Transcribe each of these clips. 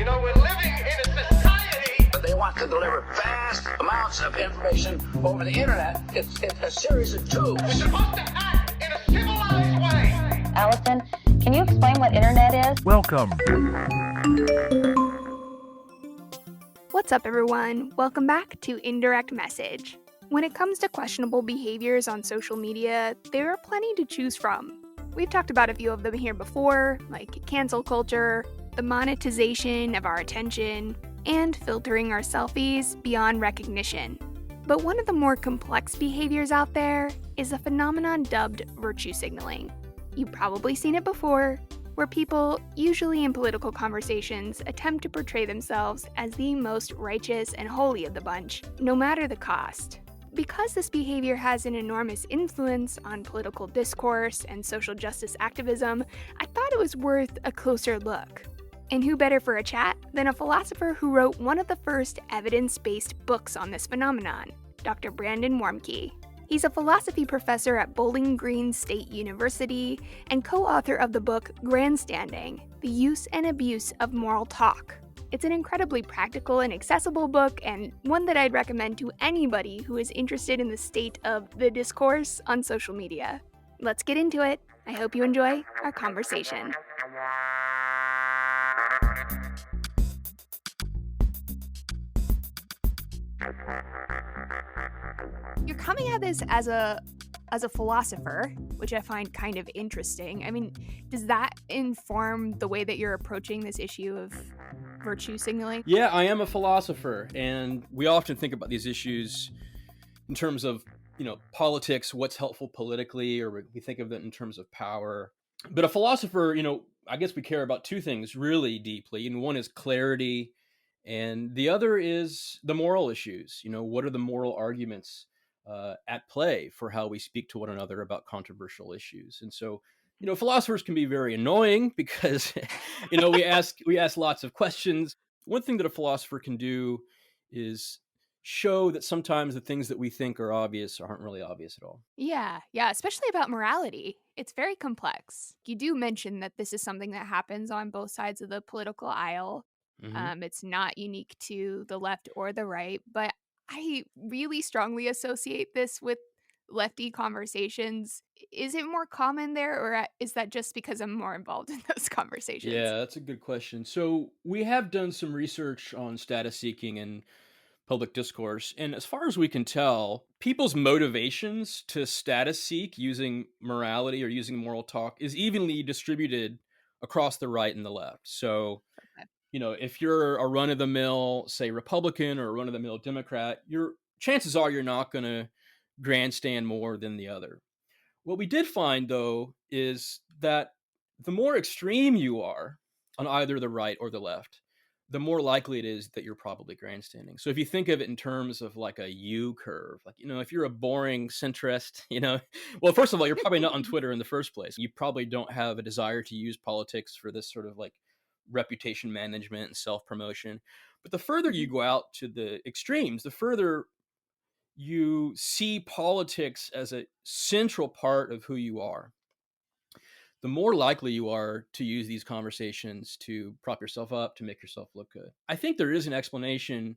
You know, we're living in a society. But they want to deliver vast amounts of information over the internet. It's a series of tubes. We're supposed to act in a civilized way. Allison, can you explain what internet is? Welcome. What's up, everyone? Welcome back to Indirect Message. When it comes to questionable behaviors on social media, there are plenty to choose from. We've talked about a few of them here before, like cancel culture, the monetization of our attention, and filtering our selfies beyond recognition. But one of the more complex behaviors out there is a phenomenon dubbed virtue signaling. You've probably seen it before, where people, usually in political conversations, attempt to portray themselves as the most righteous and holy of the bunch, no matter the cost. Because this behavior has an enormous influence on political discourse and social justice activism, I thought it was worth a closer look. And who better for a chat than a philosopher who wrote one of the first evidence-based books on this phenomenon, Dr. Brandon Warmke. He's a philosophy professor at Bowling Green State University and co-author of the book Grandstanding: The Use and Abuse of Moral Talk. It's an incredibly practical and accessible book, and one that I'd recommend to anybody who is interested in the state of the discourse on social media. Let's get into it. I hope you enjoy our conversation. You're coming at this as a philosopher, which I find kind of interesting. I mean, does that inform the way that you're approaching this issue of virtue signaling? Yeah, I am a philosopher, and we often think about these issues in terms of, politics, what's helpful politically, or we think of them in terms of power. But a philosopher, I guess we care about two things really deeply, and one is clarity, and the other is the moral issues. What are the moral arguments at play for how we speak to one another about controversial issues? And so, philosophers can be very annoying because, we ask lots of questions. One thing that a philosopher can do is show that sometimes the things that we think are obvious aren't really obvious at all. Yeah, especially about morality. It's very complex. You do mention that this is something that happens on both sides of the political aisle. Mm-hmm. It's not unique to the left or the right, but I really strongly associate this with lefty conversations. Is it more common there, or is that just because I'm more involved in those conversations? Yeah, that's a good question. So we have done some research on status seeking and public discourse. And as far as we can tell, people's motivations to status seek using morality or using moral talk is evenly distributed across the right and the left. So, Okay. if you're a run-of-the-mill, say, Republican or a run-of-the-mill Democrat, your chances are you're not going to grandstand more than the other. What we did find, though, is that the more extreme you are on either the right or the left, the more likely it is that you're probably grandstanding. So if you think of it in terms of like a U curve, like, if you're a boring centrist, well, first of all, you're probably not on Twitter in the first place. You probably don't have a desire to use politics for this sort of like reputation management and self-promotion. But the further you go out to the extremes, the further you see politics as a central part of who you are, the more likely you are to use these conversations to prop yourself up, to make yourself look good. I think there is an explanation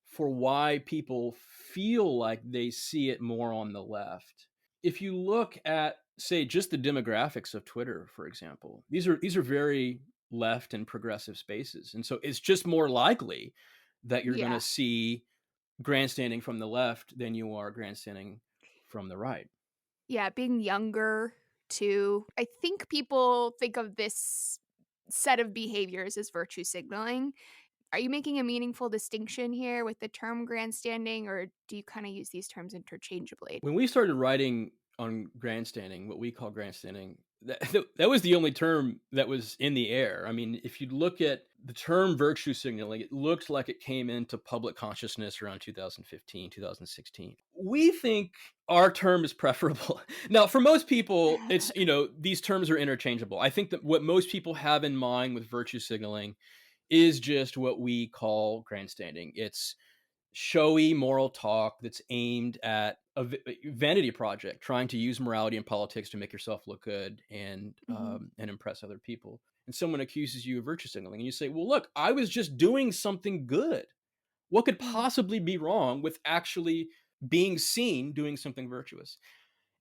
for why people feel like they see it more on the left. If you look at, say, just the demographics of Twitter, for example, these are very left and progressive spaces. And so it's just more likely that you're going to see grandstanding from the left than you are grandstanding from the right. Yeah, being younger too. I think people think of this set of behaviors as virtue signaling. Are you making a meaningful distinction here with the term grandstanding, or do you kind of use these terms interchangeably? When we started writing on grandstanding, what we call grandstanding, that was the only term that was in the air. I mean, if you look at the term virtue signaling, it looked like it came into public consciousness around 2015, 2016. We think our term is preferable. Now, for most people, it's, these terms are interchangeable. I think that what most people have in mind with virtue signaling is just what we call grandstanding. It's showy moral talk that's aimed at a vanity project, trying to use morality and politics to make yourself look good and impress other people. and someone accuses you of virtue signaling, and you say, well, look, I was just doing something good. What could possibly be wrong with actually being seen doing something virtuous?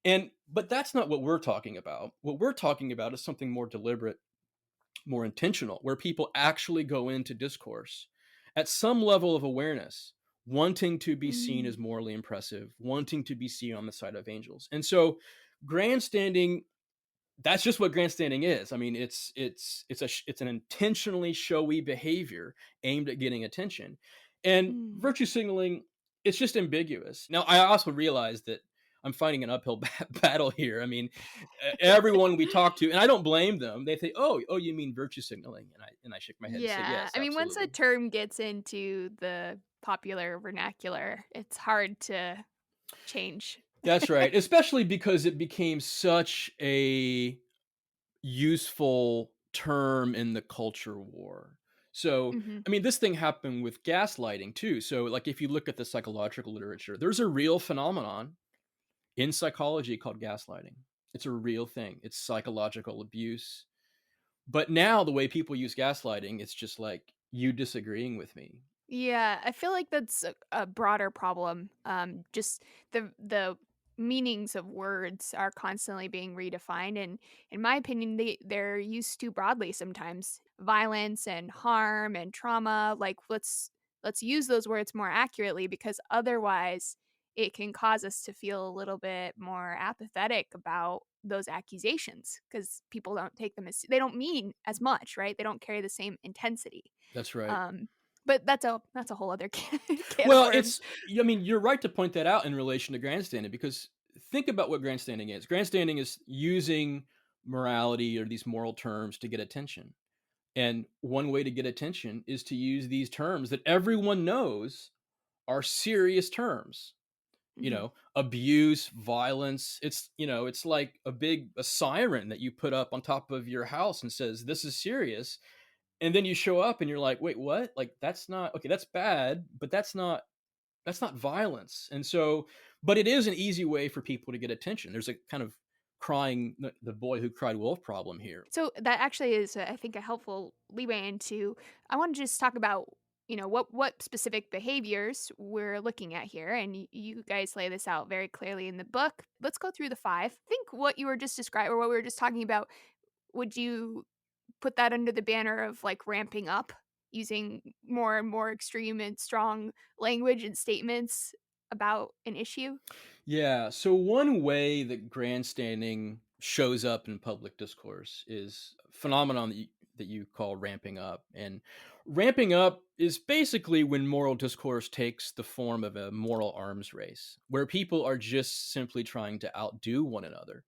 But that's not what we're talking about. What we're talking about is something more deliberate, more intentional, where people actually go into discourse at some level of awareness, wanting to be seen as morally impressive, wanting to be seen on the side of angels. And so grandstanding, that's just what grandstanding is. I mean, it's an intentionally showy behavior aimed at getting attention. And virtue signaling, it's just ambiguous. Now, I also realize that I'm fighting an uphill battle here. I mean, everyone we talk to, and I don't blame them. They say, "Oh, you mean virtue signaling?" And I shake my head and say, "Yes, I mean, once a absolutely." term gets into the popular vernacular, it's hard to change. That's right, especially because it became such a useful term in the culture war. So, I mean, this thing happened with gaslighting too. So, like, if you look at the psychological literature, there's a real phenomenon in psychology called gaslighting. It's a real thing. It's psychological abuse. But now the way people use gaslighting, it's just like you disagreeing with me. Yeah, I feel like that's a broader problem. Just the meanings of words are constantly being redefined, and in my opinion, they're used too broadly sometimes. Violence and harm and trauma. Like let's use those words more accurately because otherwise, it can cause us to feel a little bit more apathetic about those accusations because people don't take them as they don't mean as much, right? They don't carry the same intensity. That's right. Um, but that's a whole other can of Well, worms. I mean, you're right to point that out in relation to grandstanding, because think about what grandstanding is. Grandstanding is using morality or these moral terms to get attention. And one way to get attention is to use these terms that everyone knows are serious terms. Mhm. Abuse, violence. It's like a siren that you put up on top of your house and says, this is serious. And then you show up and you're like, wait, what? Like, that's not okay. That's bad, but that's not violence. And so, but it is an easy way for people to get attention. There's a kind of crying, the boy who cried wolf problem here. So that actually is, I think, a helpful leeway into. I want to just talk about what specific behaviors we're looking at here, and you guys lay this out very clearly in the book. Let's go through the five. I think what you were just describing, or what we were just talking about, would you put that under the banner of like ramping up, using more and more extreme and strong language and statements about an issue? Yeah. So one way that grandstanding shows up in public discourse is a phenomenon that you call ramping up. And ramping up is basically when moral discourse takes the form of a moral arms race, where people are just simply trying to outdo one another.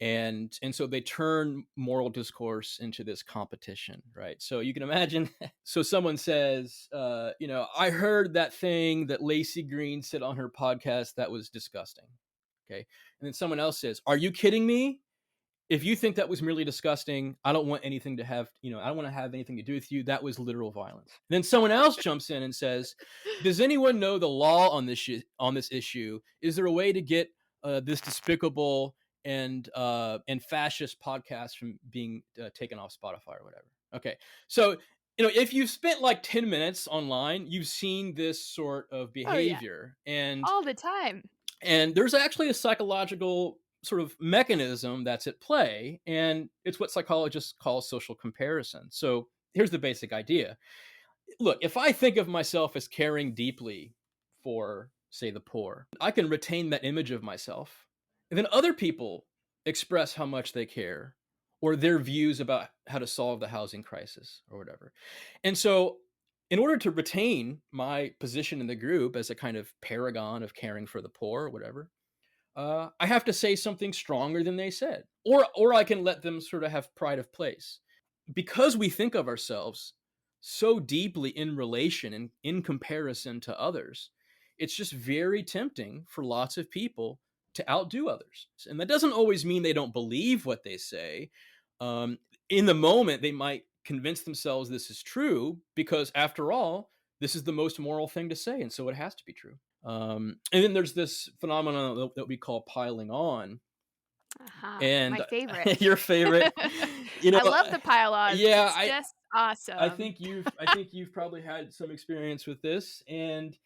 And so they turn moral discourse into this competition, right? So you can imagine, so someone says, I heard that thing that Laci Green said on her podcast that was disgusting. Okay. And then someone else says, are you kidding me? If you think that was merely disgusting, I don't want anything to have, I don't want to have anything to do with you. That was literal violence. Then someone else jumps in and says, does anyone know the law on this issue? Is there a way to get this despicable and fascist podcast from being taken off Spotify or whatever? Okay. So, if you've spent like 10 minutes online, you've seen this sort of behavior. And All the time. and there's actually a psychological sort of mechanism that's at play, and it's what psychologists call social comparison. So here's the basic idea. Look, if I think of myself as caring deeply for, say, the poor, I can retain that image of myself. And then other people express how much they care or their views about how to solve the housing crisis or whatever. And so in order to retain my position in the group as a kind of paragon of caring for the poor or whatever, I have to say something stronger than they said, or I can let them sort of have pride of place, because we think of ourselves so deeply in relation and in comparison to others. It's just very tempting for lots of people to outdo others, and that doesn't always mean they don't believe what they say. In the moment, they might convince themselves this is true because, after all, this is the most moral thing to say, and so it has to be true. And then there's this phenomenon that we call piling on. Aha, And my favorite. your favorite. You know, I love the pile-ons. yeah, It's just awesome. I think you've probably had some experience with this, and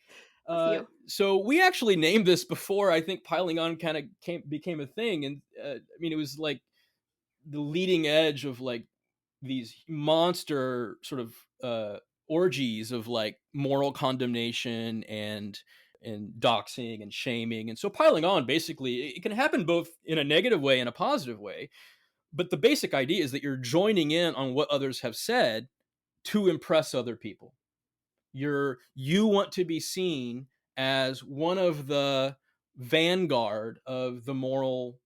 A few. so we actually named this before. I think piling on kind of became a thing, and I mean, it was like the leading edge of like these monster sort of orgies of like moral condemnation and doxing and shaming. And so piling on, basically, it can happen both in a negative way and a positive way. But the basic idea is that you're joining in on what others have said to impress other people. You want to be seen as one of the vanguard of the moral,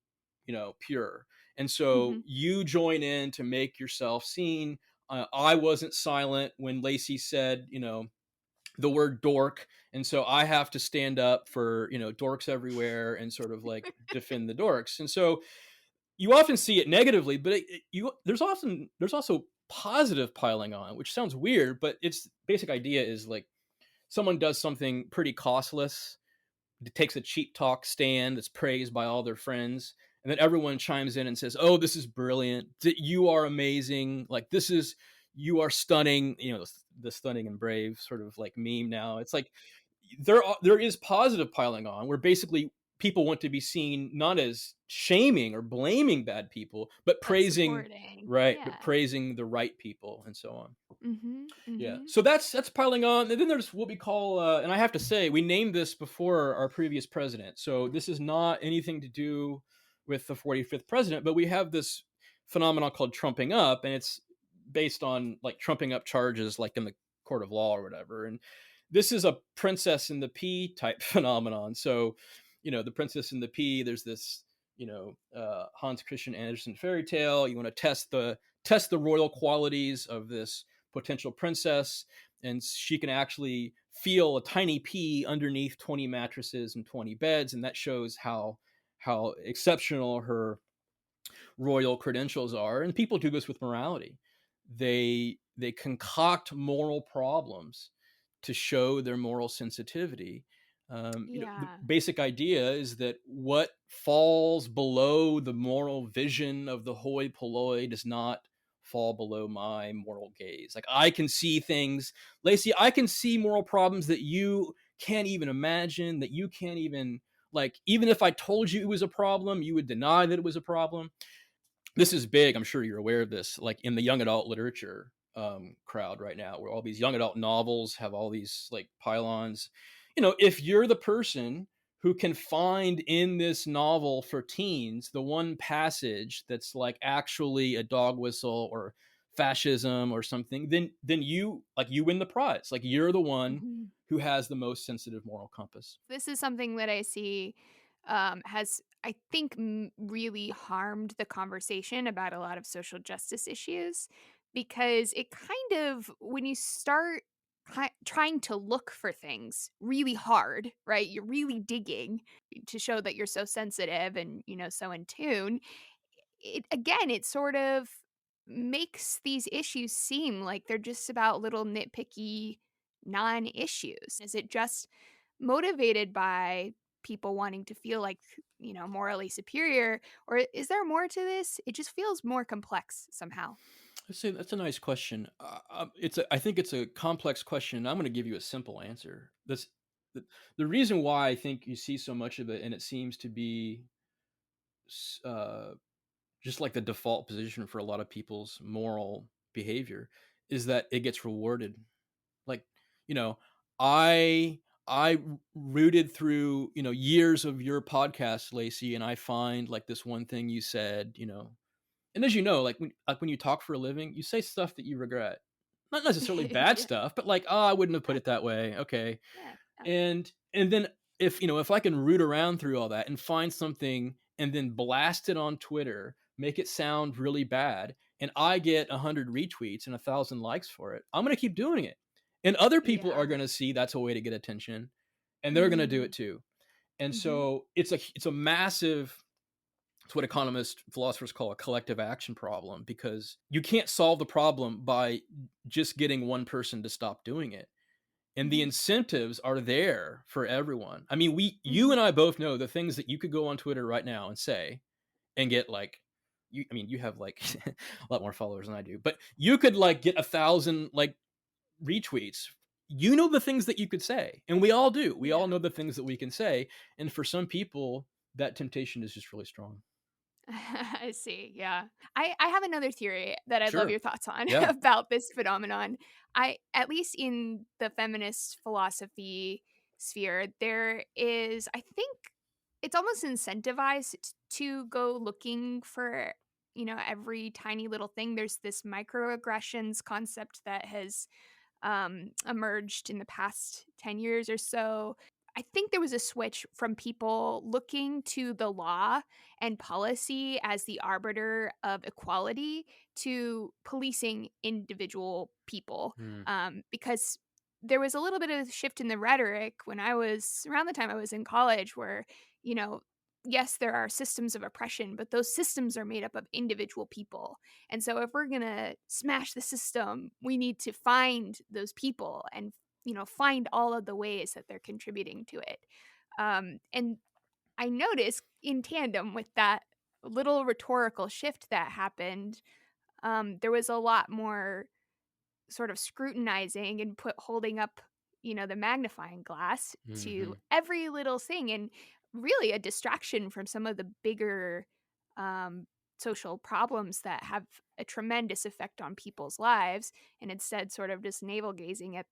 pure. And so you join in to make yourself seen. I wasn't silent when Laci said, the word dork, and so I have to stand up for dorks everywhere and sort of like defend the dorks. And so you often see it negatively, but there's also positive piling on, which sounds weird, but its basic idea is like someone does something pretty costless, takes a cheap talk stand that's praised by all their friends, and then everyone chimes in and says, "Oh, this is brilliant! You are amazing! Like you are stunning!" The stunning and brave sort of like meme now. It's like there is positive piling on, where basically people want to be seen not as shaming or blaming bad people, but praising, right? Yeah. But praising the right people and so on. Yeah. Mm-hmm. So that's piling on. And then there's what we call, and I have to say, we named this before our previous president. So this is not anything to do with the 45th president, but we have this phenomenon called trumping up, and it's based on like trumping up charges, like in the court of law or whatever. And this is a princess in the pea type phenomenon. So, the princess in the pea, there's this, Hans Christian Andersen fairy tale. You want to test the royal qualities of this potential princess, and she can actually feel a tiny pea underneath 20 mattresses and 20 beds, and that shows how exceptional her royal credentials are. And people do this with morality. They concoct moral problems to show their moral sensitivity. The basic idea is that what falls below the moral vision of the hoi polloi does not fall below my moral gaze. Like, I can see things, Laci, I can see moral problems that you can't even imagine, that you can't even, like, even if I told you it was a problem, you would deny that it was a problem. This is big. I'm sure you're aware of this, like in the young adult literature crowd right now, where all these young adult novels have all these like pylons. If you're the person who can find in this novel for teens the one passage that's like actually a dog whistle or fascism or something, then you win the prize. Like, you're the one who has the most sensitive moral compass. This is something that I see has, I think, really harmed the conversation about a lot of social justice issues, because it kind of, when you start trying to look for things really hard, right? You're really digging to show that you're so sensitive and, so in tune. It sort of makes these issues seem like they're just about little nitpicky non-issues. Is it just motivated by people wanting to feel like, morally superior, or is there more to this? It just feels more complex somehow. I'd say that's a nice question. I think it's a complex question. I'm going to give you a simple answer. The reason why I think you see so much of it, and it seems to be just like the default position for a lot of people's moral behavior, is that it gets rewarded. Like, I rooted through, years of your podcast, Laci, and I find like this one thing you said, and as you know, like when you talk for a living, you say stuff that you regret. Not necessarily bad stuff, but like, oh, I wouldn't have put it that way. Okay. Yeah. And then if I can root around through all that and find something and then blast it on Twitter, make it sound really bad, and I get 100 retweets and 1,000 likes for it, I'm going to keep doing it. And other people are going to see that's a way to get attention, and they're going to do it too. And so it's a massive, it's what economists, philosophers call a collective action problem, because you can't solve the problem by just getting one person to stop doing it. And the incentives are there for everyone. I mean, you and I both know the things that you could go on Twitter right now and say and get like you have like a lot more followers than I do, but you could like get 1,000 like retweets. You know the things that you could say, and we all do. We all Yeah. know the things that we can say, and for some people, that temptation is just really strong. I see. Yeah. I have another theory that I'd love Sure. your thoughts on Yeah. about this phenomenon. At least in the feminist philosophy sphere, there is, I think it's almost incentivized to go looking for, every tiny little thing. There's this microaggressions concept that has emerged in the past 10 years or so. I think there was a switch from people looking to the law and policy as the arbiter of equality to policing individual people. Mm. Because there was a little bit of a shift in the rhetoric when I was around the time I was in college, where, you know, yes, there are systems of oppression, but those systems are made up of individual people. And so if we're going to smash the system, we need to find those people and, find all of the ways that they're contributing to it. And I noticed in tandem with that little rhetorical shift that happened, there was a lot more sort of scrutinizing and holding up, the magnifying glass to Mhm. every little thing, and really a distraction from some of the bigger um, social problems that have a tremendous effect on people's lives, and instead sort of just navel gazing at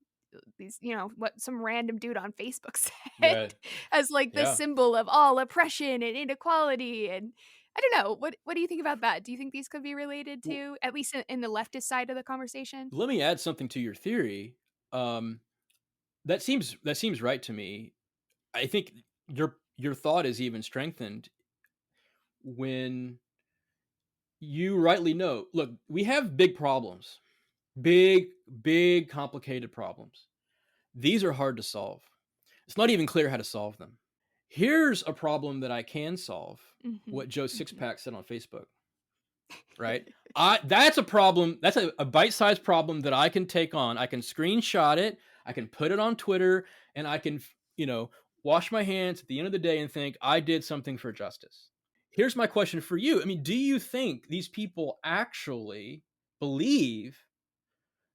these, what some random dude on Facebook said Right. as like the Yeah. symbol of all oppression and inequality. And I don't know. What do you think about that? Do you think these could be related W to, at least in the leftist side of the conversation? Let me add something to your theory. Um, that seems right to me. I think your thought is even strengthened when you rightly note, look, we have big problems. Big, big, complicated problems. These are hard to solve. It's not even clear how to solve them. Here's a problem that I can solve. Mhm, What Joe mhm. Sixpack said on Facebook, right? That's a problem. That's a bite-sized problem that I can take on. I can screenshot it. I can put it on Twitter, and I can, wash my hands at the end of the day and think I did something for justice. Here's my question for you. I mean, do you think these people actually believe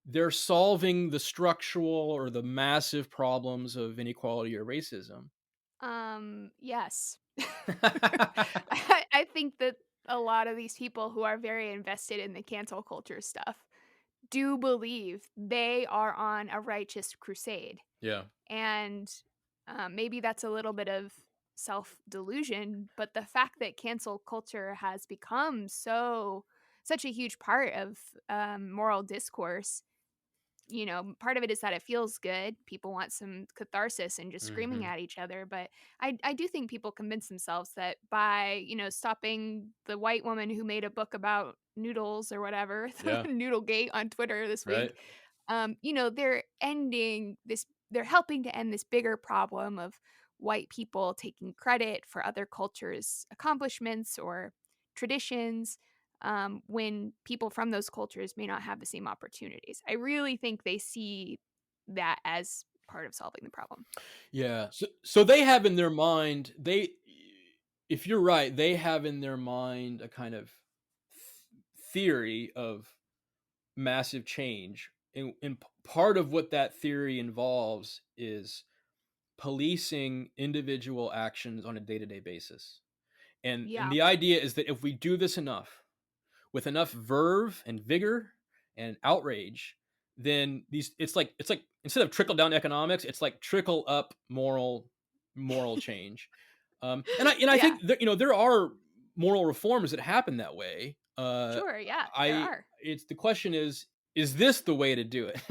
they're solving the structural or the massive problems of inequality or racism? Yes. I think that a lot of these people who are very invested in the cancel culture stuff do believe they are on a righteous crusade. Yeah. And maybe that's a little bit of self delusion, but the fact that cancel culture has become such a huge part of moral discourse, part of it is that it feels good. People want some catharsis and just screaming Mhm. at each other. But I do think people convince themselves that by, stopping the white woman who made a book about noodles or whatever, Yeah. Noodlegate on Twitter this Right. week, they're helping to end this bigger problem of white people taking credit for other cultures' accomplishments or traditions, when people from those cultures may not have the same opportunities. I really think they see that as part of solving the problem. Yeah. So they have in their mind, if you're right, they have in their mind a kind of theory of massive change. And part of what that theory involves is policing individual actions on a day-to-day basis. And Yeah, the idea is that if we do this enough, with enough verve and vigor and outrage, then it's like instead of trickle down economics, it's like trickle up moral change. And I yeah, think that, there are moral reforms that happen that way. sure, yeah, there I are. It's the question is this the way to do it?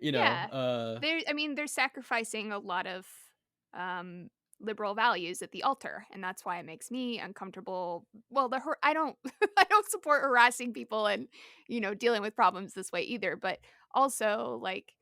you know, Yeah. uh, They're sacrificing a lot of um liberal values at the altar, and that's why it makes me uncomfortable. Well, I don't I don't support harassing people and, dealing with problems this way either, but also like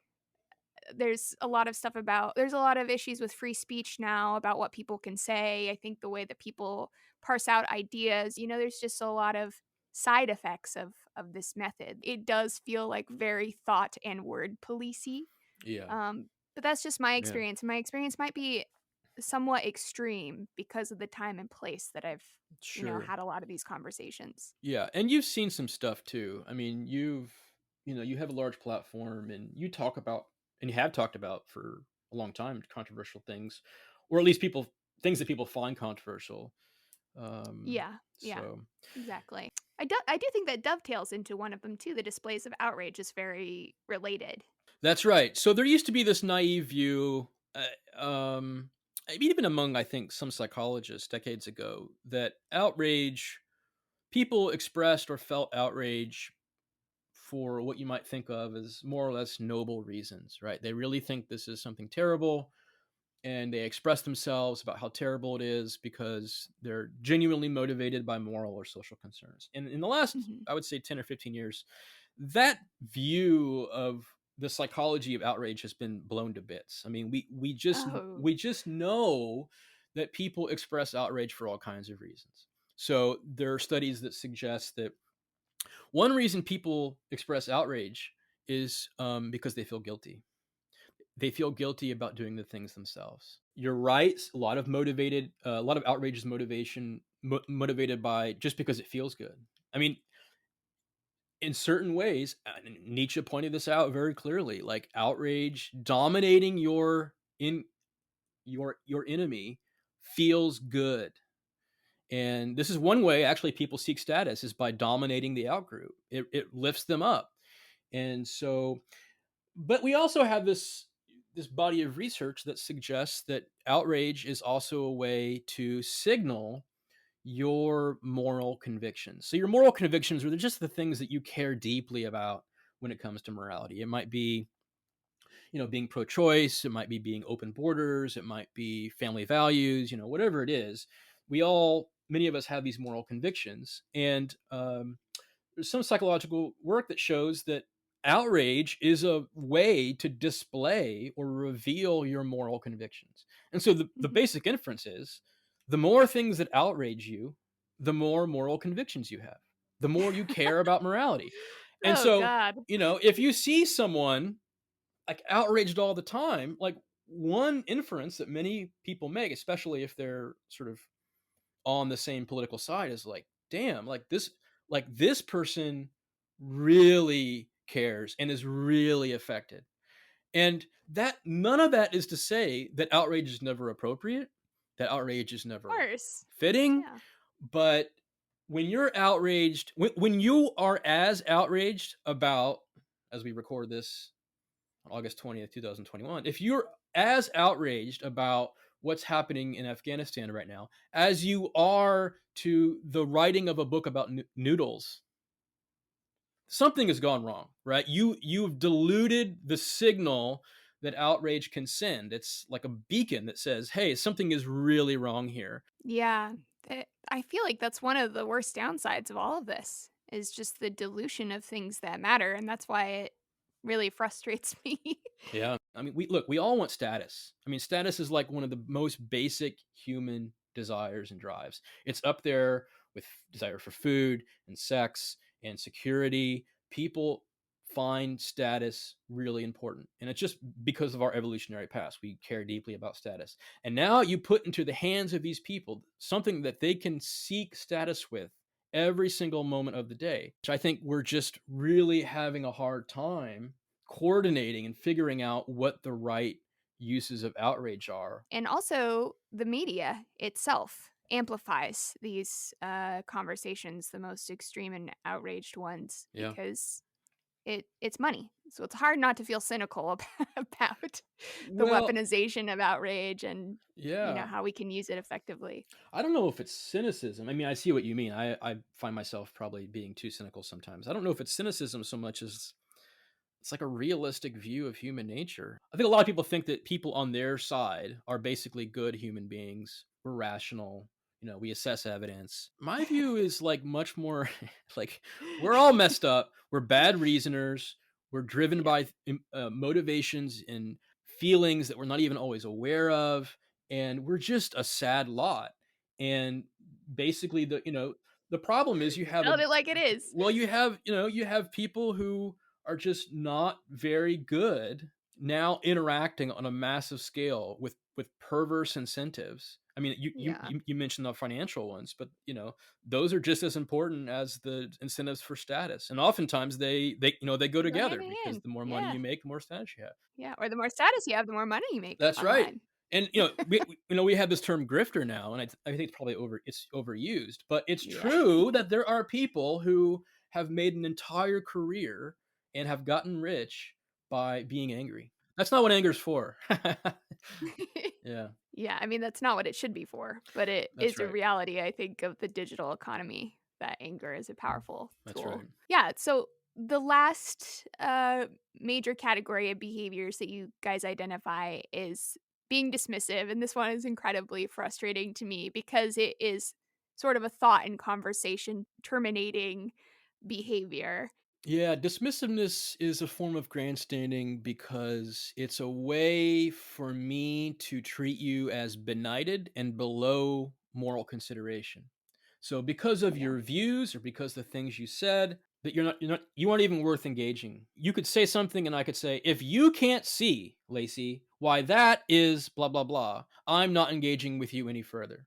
there's a lot of issues with free speech now about what people can say. I think the way that people parse out ideas, there's just a lot of side effects of this method. It does feel like very thought and word policey. yeah, But that's just my yeah. experience. My experience might be somewhat extreme because of the time and place that I've, Sure. had a lot of these conversations. Yeah, and you've seen some stuff too. I mean, you have a large platform and you talk about and you have talked about for a long time controversial things, or at least things that people find controversial. Um, Yeah, yeah, so exactly. I do think that dovetails into one of them too. The displays of outrage is very related. that's right. So there used to be this naive view, even among I think some psychologists decades ago, that outrage people expressed or felt outrage for what you might think of as more or less noble reasons, right? They really think this is something terrible and they express themselves about how terrible it is because they're genuinely motivated by moral or social concerns. And in the last, Mhm. I would say 10 or 15 years, that view of the psychology of outrage has been blown to bits. I mean, Oh. we just know that people express outrage for all kinds of reasons. So there are studies that suggest that one reason people express outrage is because they feel guilty. They feel guilty about doing the things themselves. You're right. A lot of outrage is motivated by just because it feels good. I mean, in certain ways, Nietzsche pointed this out very clearly. Like outrage dominating your enemy feels good. And this is one way actually people seek status is by dominating the outgroup. It lifts them up. And so, but we also have this body of research that suggests that outrage is also a way to signal your moral convictions. So your moral convictions are just the things that you care deeply about when it comes to morality. It might be, being pro-choice, it might be being open borders, it might be family values, whatever it is. Many of us have these moral convictions, and there's some psychological work that shows that outrage is a way to display or reveal your moral convictions. And so the Mhm. basic inference is the more things that outrage you, the more moral convictions you have, the more you care about morality. And Oh so, God. if you see someone like outraged all the time, like one inference that many people make, especially if they're sort of on the same political side, is like, damn, like this person really cares and is really affected. And that none of that is to say that outrage is never appropriate, that outrage is Of never course. fitting, Yeah. but when you're outraged, when you are as outraged about, as we record this on August 20th, 2021, if you're as outraged about what's happening in Afghanistan right now as you are to the writing of a book about noodles, something has gone wrong, right? You've diluted the signal that outrage can send. It's like a beacon that says, "Hey, something is really wrong here." Yeah. I feel like that's one of the worst downsides of all of this is just the dilution of things that matter, and that's why it really frustrates me. Yeah. I mean, we all want status. I mean, status is like one of the most basic human desires and drives. It's up there with desire for food and sex and security. People find status really important. And it's just because of our evolutionary past. We care deeply about status. And now you put into the hands of these people something that they can seek status with every single moment of the day, which I think we're just really having a hard time coordinating and figuring out what the right uses of outrage are. And also, the media itself amplifies these conversations, the most extreme and outraged ones, Yeah. because it's money. So it's hard not to feel cynical about the Well, weaponization of outrage and yeah. how we can use it effectively. I don't know if it's cynicism. I mean, I see what you mean. I find myself probably being too cynical sometimes. I don't know if it's cynicism so much as it's like a realistic view of human nature. I think a lot of people think that people on their side are basically good human beings. We're rational. We assess evidence. My view is like much more like we're all messed up. We're bad reasoners. We're driven Yep. by motivations and feelings that we're not even always aware of. And we're just a sad lot. And basically, the problem is you have a Tell it like it is. well, you have people who are just not very good now interacting on a massive scale with with perverse incentives. I mean, Yeah. you mentioned the financial ones, but those are just as important as the incentives for status. And oftentimes they go They go hand together, in because hand. the more money Yeah. you make, the more status you have. Yeah. Or the more status you have, the more money you make That's right. online. And we have this term grifter now, and I think it's probably overused, but it's Yeah. true that there are people who have made an entire career and have gotten rich by being angry. That's not what anger's for. Yeah, Yeah, I mean, that's not what it should be for, but it that's is a right. reality, I think, of the digital economy that anger is a powerful That's tool. right. Yeah, so the last major category of behaviors that you guys identify is being dismissive. And this one is incredibly frustrating to me because it is sort of a thought and conversation terminating behavior. Yeah, dismissiveness is a form of grandstanding because it's a way for me to treat you as benighted and below moral consideration. So because of Yeah. your views or because the things you said, that you aren't even worth engaging. You could say something and I could say, if you can't see, Laci, why that is blah blah blah, I'm not engaging with you any further.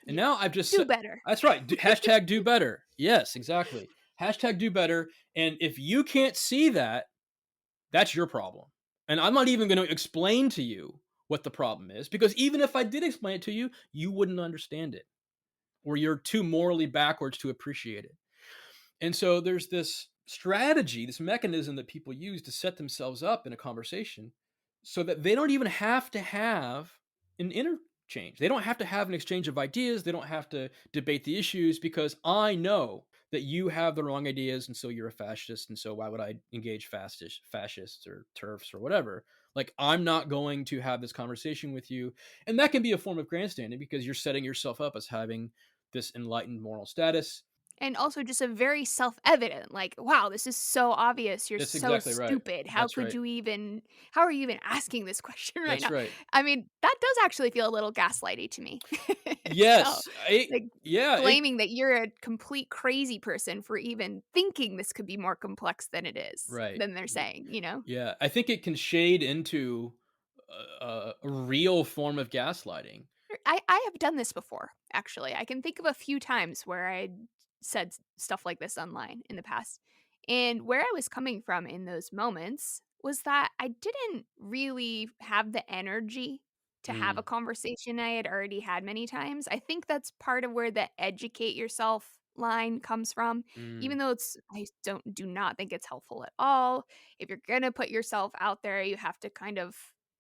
And Yeah. now I've just Do said, better. that's right. Hashtag do better. Yes, exactly. Hashtag do better. And if you can't see that, that's your problem. And I'm not even going to explain to you what the problem is, because even if I did explain it to you, you wouldn't understand it, or you're too morally backwards to appreciate it. And so there's this strategy, this mechanism that people use to set themselves up in a conversation so that they don't even have to have an interchange. They don't have to have an exchange of ideas. They don't have to debate the issues, because I know that you have the wrong ideas, and so you're a fascist, and so why would I engage fascists or turfs or whatever? Like, I'm not going to have this conversation with you. And that can be a form of grandstanding, because you're setting yourself up as having this enlightened moral status. And also just a very self-evident, like, "Wow, this is so obvious. You're That's so exactly right. stupid. That's right. How are you even asking this question right That's now?" right. I mean, that does actually feel a little gaslighty to me. So, Yes. like, Yeah, claiming that you're a complete crazy person for even thinking this could be more complex than it is, right. than they're saying, you know? Yeah, I think it can shade into a real form of gaslighting. I have done this before, actually. I can think of a few times where I said stuff like this online in the past. And where I was coming from in those moments was that I didn't really have the energy to have a Mm, conversation I had already had many times. I think that's part of where the educate yourself line comes from, mm, even though I do not think it's helpful at all. If you're going to put yourself out there, you have to kind of,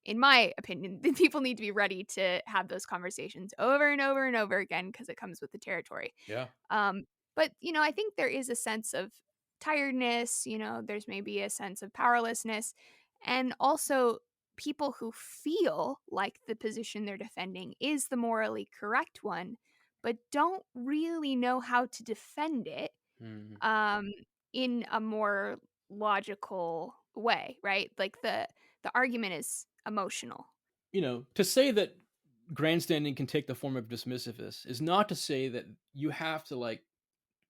in my opinion, the people need to be ready to have those conversations over and over and over again because it comes with the territory. yeah. Um, but I think there is a sense of tiredness, there's maybe a sense of powerlessness, and also people who feel like the position they're defending is the morally correct one, but don't really know how to defend it Mm. um, in a more logical way, right? Like the argument is emotional. To say that grandstanding can take the form of dismissiveness is not to say that you have to, like,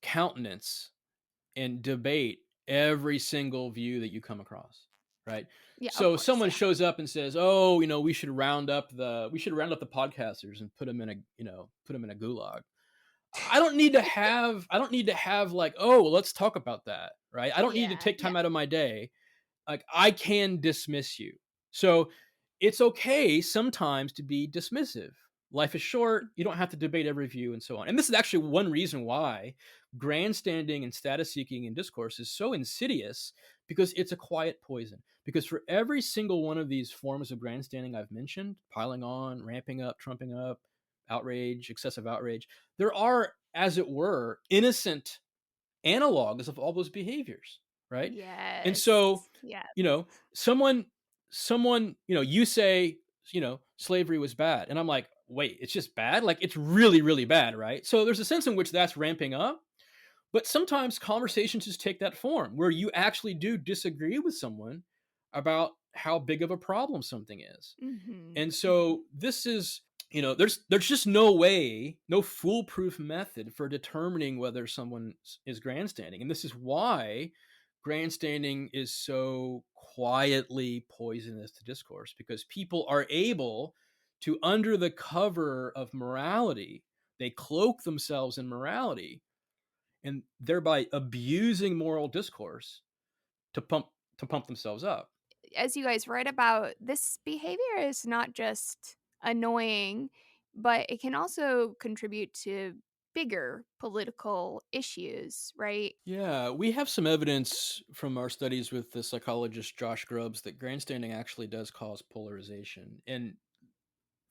countenance and debate every single view that you come across, right? Yeah, of So course. someone Yeah. shows up and says, "Oh, we should round up the podcasters and put them in a gulag." I don't need to have like, "Oh, well, let's talk about that." Right? I don't need to Yeah. take Yeah. time out of my day. Like, I can dismiss you. So it's okay sometimes to be dismissive. Life is short. You don't have to debate every view and so on. And this is actually one reason why grandstanding and status seeking in discourse is so insidious, because it's a quiet poison. Because for every single one of these forms of grandstanding I've mentioned, piling on, ramping up, trumping up, outrage, excessive outrage, there are, as it were, innocent analogs of all those behaviors, right? And Yes. so, Yeah. you know, someone, you say, slavery was bad. And I'm like, wait, it's just bad? Like, it's really, really bad, right? So there's a sense in which that's ramping up. But sometimes conversations just take that form where you actually do disagree with someone about how big of a problem something is. Mhm. And Mhm. so this is, there's just no way, no foolproof method for determining whether someone is grandstanding. And this is why grandstanding is so quietly poisonous to discourse, because people are able to, under the cover of morality, they cloak themselves in morality and thereby abusing moral discourse to pump themselves up. As you guys write about, this behavior is not just annoying, but it can also contribute to bigger political issues, right? Yeah, we have some evidence from our studies with the psychologist Josh Grubbs that grandstanding actually does cause polarization. And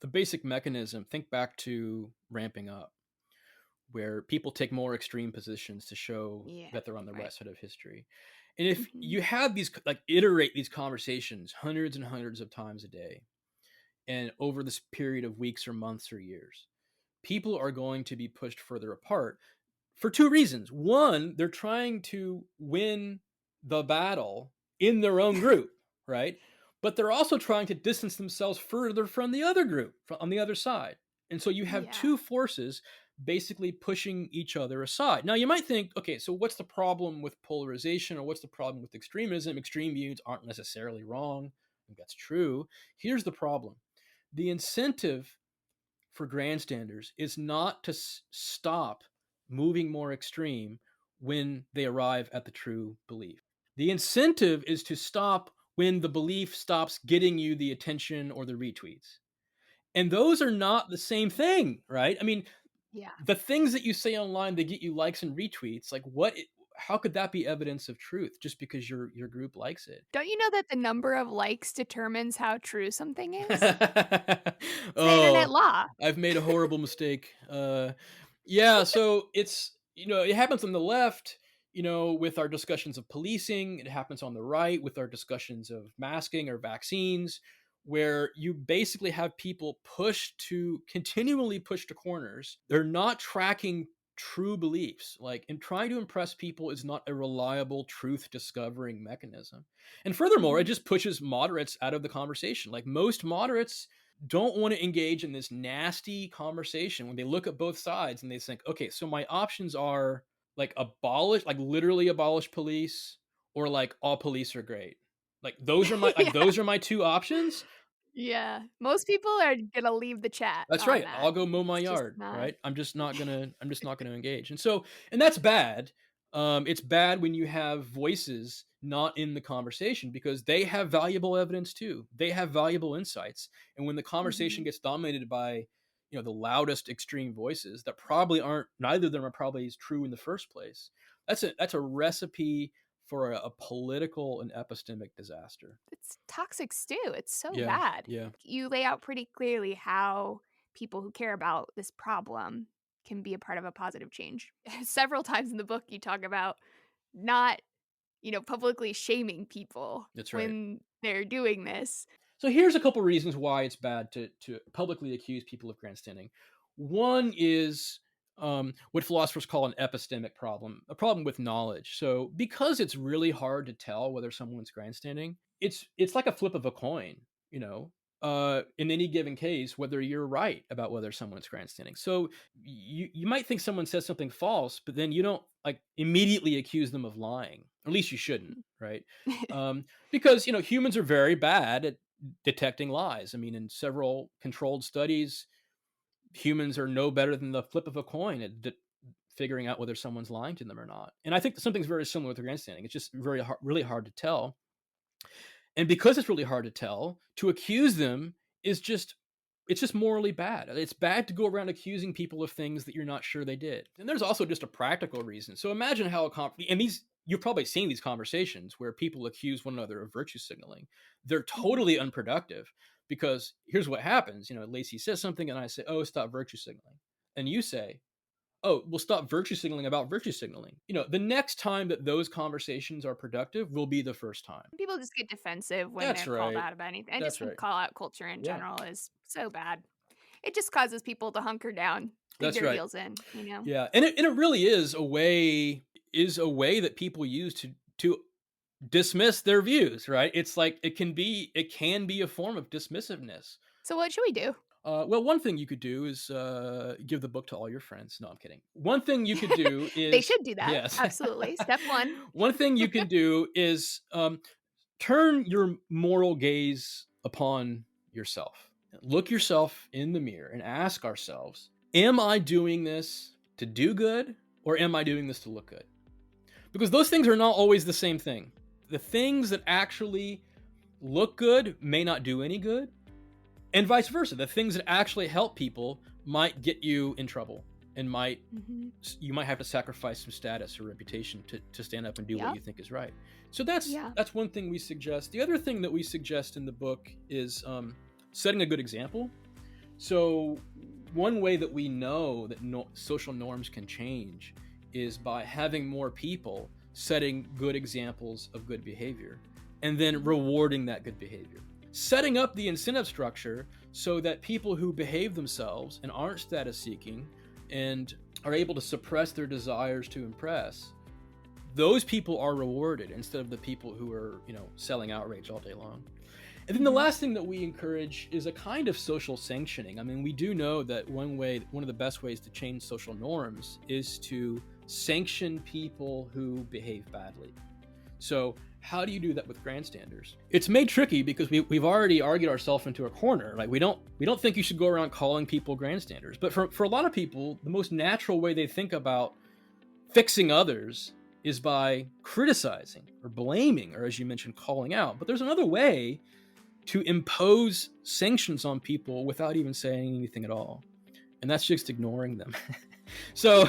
the basic mechanism, think back to ramping up, where people take more extreme positions to show Yeah, that they're on the right right. side of history. And if Mhm. you have these, like, iterate these conversations hundreds and hundreds of times a day, and over this period of weeks or months or years, people are going to be pushed further apart for two reasons. One, they're trying to win the battle in their own group, right? But they're also trying to distance themselves further from the other group on the other side. And so you have Yeah. two forces basically pushing each other aside. Now, you might think, okay, so what's the problem with polarization, or what's the problem with extremism? Extreme views aren't necessarily wrong. I think that's true. Here's the problem: the incentive for grandstanders is not to stop moving more extreme when they arrive at the true belief. The incentive is to stop when the belief stops getting you the attention or the retweets. And those are not the same thing, right? I mean, Yeah. the things that you say online that get you likes and retweets, like, how could that be evidence of truth just because your group likes it? Don't you know that the number of likes determines how true something is? It's the internet Oh, law. I've made a horrible mistake. Yeah, so it happens on the left, with our discussions of policing. It happens on the right with our discussions of masking or vaccines, where you basically have people continually pushed to corners. They're not tracking true beliefs. Like, and trying to impress people is not a reliable truth discovering mechanism. And furthermore, it Mhm. just pushes moderates out of the conversation. Like, most moderates don't want to engage in this nasty conversation when they look at both sides and they think, okay, so my options are, like, literally abolish police, or like all police are great. Like, Yeah. those are my two options. Yeah. Most people are gonna leave the chat That's on right. that. I'll go mow my It's just yard, not. right? I'm just not gonna engage. And that's bad. It's bad when you have voices not in the conversation, because they have valuable evidence too. They have valuable insights. And when the conversation Mhm. gets dominated by, the loudest extreme voices that probably aren't, neither of them are probably as true in the first place, that's a recipe for a political and epistemic disaster. It's toxic stew. It's so Yeah. bad. Yeah. You lay out pretty clearly how people who care about this problem can be a part of a positive change. Several times in the book, you talk about not, publicly shaming people That's right. when they're doing this. So here's a couple reasons why it's bad to publicly accuse people of grandstanding. One is, what philosophers call an epistemic problem, a problem with knowledge. So because it's really hard to tell whether someone's grandstanding, it's like a flip of a coin, in any given case, whether you're right about whether someone's grandstanding. So you might think someone says something false, but then you don't, like, immediately accuse them of lying. At least you shouldn't, right? Because humans are very bad at detecting lies. I mean, in several controlled studies, humans are no better than the flip of a coin at figuring out whether someone's lying to them or not. And I think that something's very similar with grandstanding. It's just really hard to tell. And because it's really hard to tell, to accuse them is just morally bad. It's bad to go around accusing people of things that you're not sure they did. And there's also just a practical reason. So imagine how and these, you've probably seen these conversations where people accuse one another of virtue signaling. They're Mhm. totally unproductive, because here's what happens. Laci says something and I say, "Oh, stop virtue signaling." And you say, "Oh, we'll stop virtue signaling about virtue signaling." The next time that those conversations are productive will be the first time. People just get defensive when That's they're called right. out about anything. And That's just the right. call out culture in Yeah. general is so bad. It just causes people to hunker down, dig That's their right. heels in. Yeah, and it really is a way that people use to dismiss their views, right? It's like it can be a form of dismissiveness. So what should we do? Well, one thing you could do is give the book to all your friends. No, I'm kidding. One thing you could do They is, should do that. yes. Absolutely. Step 1. One thing you can do is turn your moral gaze upon yourself. look yourself in the mirror and ask ourselves, am I doing this to do good, or am I doing this to look good? Because those things are not always the same thing. The things that actually look good may not do any good, and vice versa. The things that actually help people might get you in trouble, and you might have to sacrifice some status or reputation to stand up and do what you think is right. So that's one thing we suggest. The other thing that we suggest in the book is setting a good example. So one way that we know that social norms can change is by having more people setting good examples of good behavior and then rewarding that good behavior. Setting up the incentive structure so that people who behave themselves and aren't status seeking and are able to suppress their desires to impress, those people are rewarded instead of the people who are, selling outrage all day long. And then the last thing that we encourage is a kind of social sanctioning. I mean, we do know that one of the best ways to change social norms is to sanction people who behave badly. So how do you do that with grandstanders? It's made tricky because we've already argued ourselves into a corner. Like we don't think you should go around calling people grandstanders. But for a lot of people, the most natural way they think about fixing others is by criticizing or blaming, or as you mentioned, calling out. But there's another way to impose sanctions on people without even saying anything at all, and that's just ignoring them. So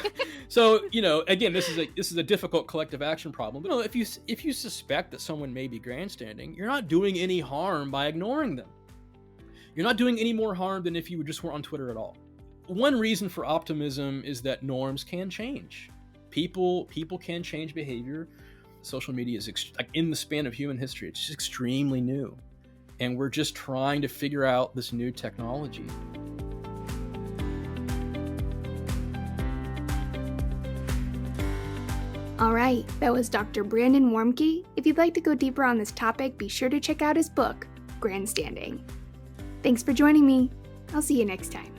again, this is a difficult collective action problem. But if you suspect that someone may be grandstanding, you're not doing any harm by ignoring them. You're not doing any more harm than if you just weren't on Twitter at all. One reason for optimism is that norms can change. People can change behavior. Social media is in the span of human history, it's just extremely new. And we're just trying to figure out this new technology. All right, that was Dr. Brandon Warmke. If you'd like to go deeper on this topic, be sure to check out his book, Grandstanding. Thanks for joining me. I'll see you next time.